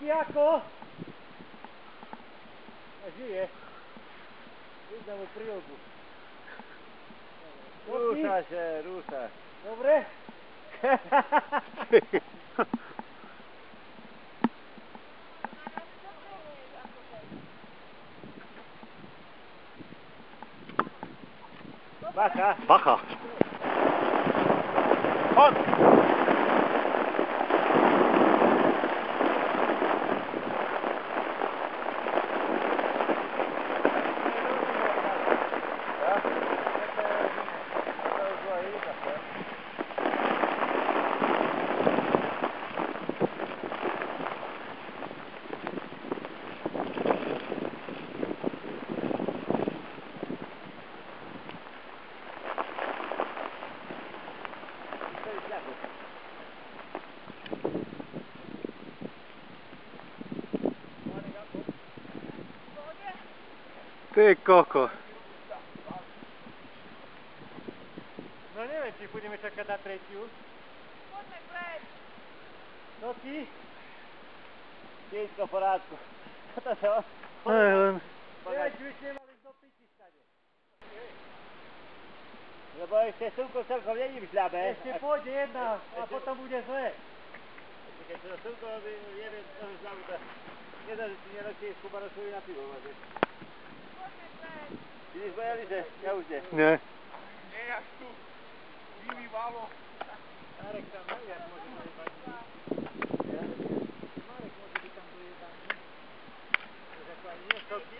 Toky ako? A žije. Vidno mu prílbu. Rúsaš, rúsaš. Dobre? Bacha. Bacha. Hod. Ty koko. No neviem, či budeme čakať na tretiu. Poďme preč. Toky? Všetko v porádku. Toto čo? Len. Neviem, či už nemali do piči stane. Lebo ešte slnko celkom není v žľabe. Ešte pôjde jedna a potom bude zle. Keď to slnko jede z toho žľabu, to nedá, že si nenosíš kubarosovi na pivo. Poďme preč. Vidíš bojali, že ja už nie. Nie. Nie až tu. Vymývalo. Marek tam najviac môže dojebať. Marek môže byť tam dojebaný. Že ako ani nie Toky.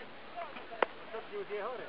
Toky už je hore.